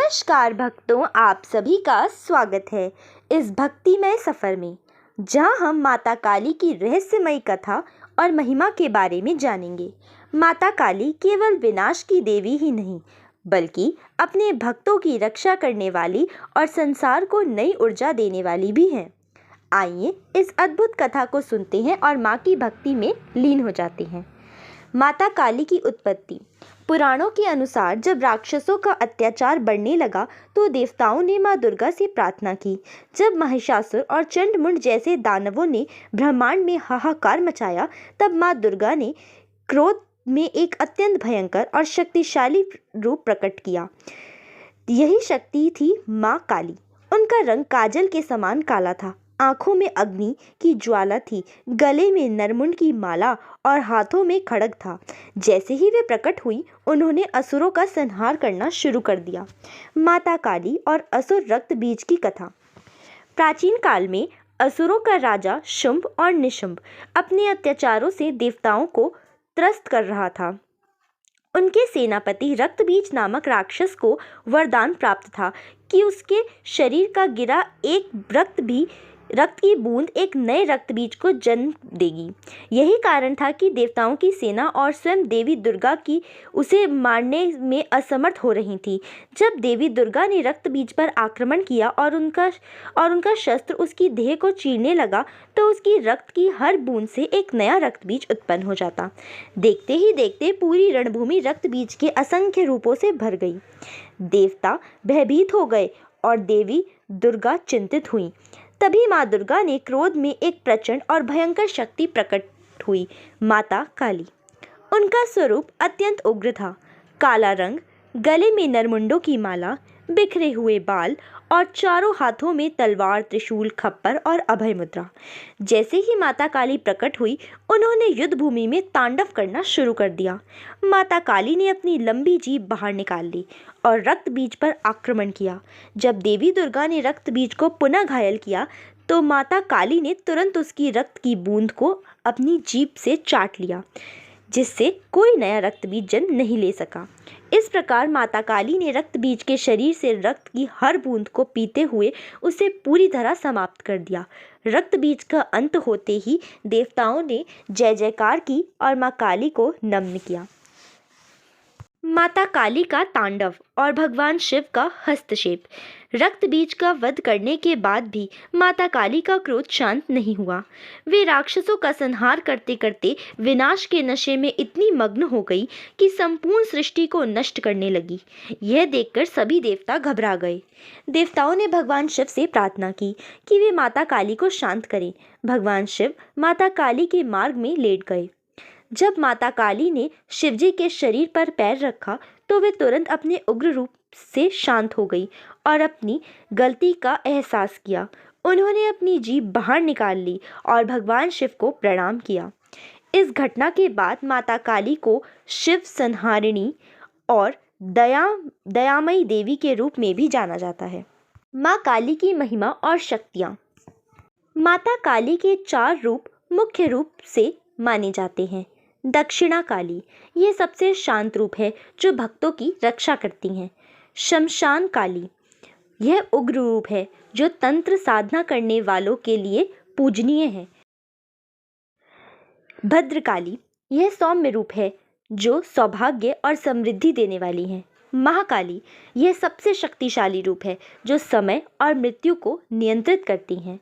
नमस्कार भक्तों, आप सभी का स्वागत है इस भक्तिमय सफ़र में, जहां हम माता काली की रहस्यमयी कथा और महिमा के बारे में जानेंगे। माता काली केवल विनाश की देवी ही नहीं, बल्कि अपने भक्तों की रक्षा करने वाली और संसार को नई ऊर्जा देने वाली भी हैं। आइए इस अद्भुत कथा को सुनते हैं और माँ की भक्ति में लीन हो जाते हैं। माता काली की उत्पत्ति। पुराणों के अनुसार जब राक्षसों का अत्याचार बढ़ने लगा तो देवताओं ने माँ दुर्गा से प्रार्थना की। जब महिषासुर और चंडमुंड जैसे दानवों ने ब्रह्मांड में हाहाकार मचाया, तब माँ दुर्गा ने क्रोध में एक अत्यंत भयंकर और शक्तिशाली रूप प्रकट किया। यही शक्ति थी माँ काली। उनका रंग काजल के समान काला था, आंखों में अग्नि की ज्वाला थी, गले में नरमुंड की माला और हाथों में खड्ग था। जैसे ही वे प्रकट हुई, उन्होंने असुरों का संहार करना शुरू कर दिया। माता काली और असुर रक्त बीज की कथा। प्राचीन काल में असुरों का राजा शुंभ और निशुंभ अपने अत्याचारों से देवताओं को त्रस्त कर रहा था। उनके सेनापति रक्तबीज नामक राक्षस को वरदान प्राप्त था कि उसके शरीर का गिरा एक रक्त की बूंद एक नए रक्तबीज को जन्म देगी। यही कारण था कि देवताओं की सेना और स्वयं देवी दुर्गा की उसे मारने में असमर्थ हो रही थी। जब देवी दुर्गा ने रक्तबीज पर आक्रमण किया और उनका शस्त्र उसकी देह को चीरने लगा, तो उसकी रक्त की हर बूंद से एक नया रक्तबीज उत्पन्न हो जाता। देखते ही देखते पूरी रणभूमि रक्तबीज के असंख्य रूपों से भर गई। देवता भयभीत हो गए और देवी दुर्गा चिंतित हुई। तभी माँ दुर्गा ने क्रोध में एक प्रचंड और भयंकर शक्ति प्रकट हुई, माता काली। उनका स्वरूप अत्यंत उग्र था। काला रंग, गले में नरमुंडों की माला, बिखरे हुए बाल और चारों हाथों में तलवार, त्रिशूल, खप्पर और अभय मुद्रा। जैसे ही माता काली प्रकट हुई, उन्होंने युद्ध भूमि में तांडव करना शुरू कर दिया। माता काली ने अपनी लंबी जीभ बाहर निकाल ली और रक्त बीज पर आक्रमण किया। जब देवी दुर्गा ने रक्त बीज को पुनः घायल किया, तो माता काली ने तुरंत उसकी रक्त की बूंद को अपनी जीभ से चाट लिया, जिससे कोई नया रक्त बीज जन्म नहीं ले सका। इस प्रकार माता काली ने रक्त बीज के शरीर से रक्त की हर बूंद को पीते हुए उसे पूरी तरह समाप्त कर दिया। रक्त बीज का अंत होते ही देवताओं ने जय जयकार की और माँ काली को नमन किया। माता काली का तांडव और भगवान शिव का हस्तक्षेप। रक्त बीज का वध करने के बाद भी माता काली का क्रोध शांत नहीं हुआ। वे राक्षसों का संहार करते करते विनाश के नशे में इतनी मग्न हो गई कि संपूर्ण सृष्टि को नष्ट करने लगी। यह देखकर सभी देवता घबरा गए। देवताओं ने भगवान शिव से प्रार्थना की कि वे माता काली को शांत करें। भगवान शिव माता काली के मार्ग में लेट गए। जब माता काली ने शिवजी के शरीर पर पैर रखा, तो वे तुरंत अपने उग्र रूप से शांत हो गई और अपनी गलती का एहसास किया। उन्होंने अपनी जीभ बाहर निकाल ली और भगवान शिव को प्रणाम किया। इस घटना के बाद माता काली को शिव संहारिणी और दयामयी देवी के रूप में भी जाना जाता है। माँ काली की महिमा और शक्तियाँ। माता काली के 4 रूप मुख्य रूप से माने जाते हैं। दक्षिणा काली, ये सबसे शांत रूप है जो भक्तों की रक्षा करती हैं। शमशान काली, यह उग्र रूप है जो तंत्र साधना करने वालों के लिए पूजनीय है। भद्रकाली, यह सौम्य रूप है जो सौभाग्य और समृद्धि देने वाली है। महाकाली, यह सबसे शक्तिशाली रूप है जो समय और मृत्यु को नियंत्रित करती हैं।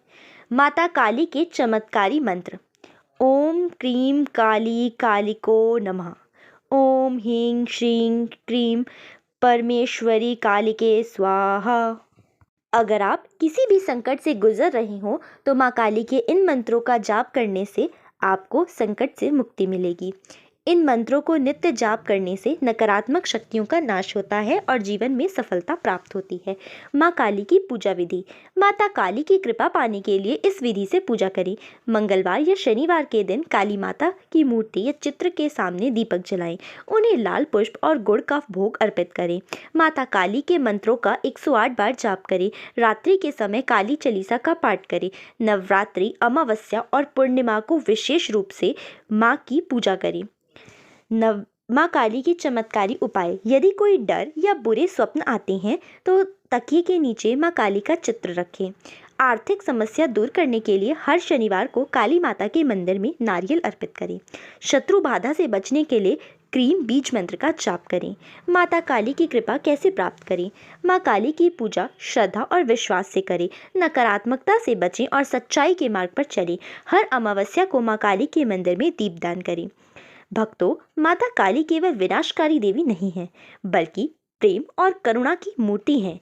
माता काली के चमत्कारी मंत्र। ओम क्रीं काली कालिको नमः। ओम ह्रीं श्रीं क्रीं परमेश्वरी कालिके स्वाहा। अगर आप किसी भी संकट से गुजर रहे हो, तो माँ काली के इन मंत्रों का जाप करने से आपको संकट से मुक्ति मिलेगी। इन मंत्रों को नित्य जाप करने से नकारात्मक शक्तियों का नाश होता है और जीवन में सफलता प्राप्त होती है। माँ काली की पूजा विधि। माता काली की कृपा पाने के लिए इस विधि से पूजा करें। मंगलवार या शनिवार के दिन काली माता की मूर्ति या चित्र के सामने दीपक जलाएं। उन्हें लाल पुष्प और गुड़ का भोग अर्पित करें। माता काली के मंत्रों का 108 बार जाप करें। रात्रि के समय काली चालीसा का पाठ करें। नवरात्रि, अमावस्या और पूर्णिमा को विशेष रूप से माँ की पूजा करें। माँ काली की चमत्कारी उपाय। यदि कोई डर या बुरे स्वप्न आते हैं तो तकिए के नीचे माँ काली का चित्र रखें। आर्थिक समस्या दूर करने के लिए हर शनिवार को काली माता के मंदिर में नारियल अर्पित करें। शत्रु बाधा से बचने के लिए क्रीम बीज मंत्र का जाप करें। माता काली की कृपा कैसे प्राप्त करें? माँ काली की पूजा श्रद्धा और विश्वास से करें। नकारात्मकता से बचें और सच्चाई के मार्ग पर चलें। हर अमावस्या को माँ काली के मंदिर में दीपदान करें। भक्तों, माता काली केवल विनाशकारी देवी नहीं है, बल्कि प्रेम और करुणा की मूर्ति है।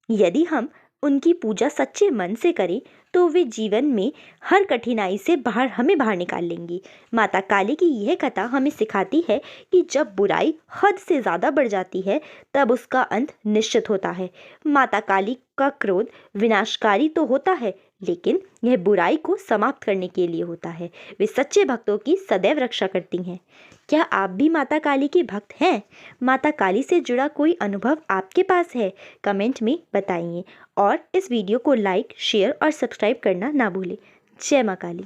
यदि हम उनकी पूजा सच्चे मन से करें तो वे जीवन में हर कठिनाई से हमें बाहर निकाल लेंगी। माता काली की यह कथा हमें सिखाती है कि जब बुराई हद से ज़्यादा बढ़ जाती है तब उसका अंत निश्चित होता है। माता काली का क्रोध विनाशकारी तो होता है, लेकिन यह बुराई को समाप्त करने के लिए होता है। वे सच्चे भक्तों की सदैव रक्षा करती हैं। क्या आप भी माता काली के भक्त हैं? माता काली से जुड़ा कोई अनुभव आपके पास है? कमेंट में बताइए और इस वीडियो को लाइक, शेयर और सब्सक्राइब करना ना भूलें। जय माँ काली।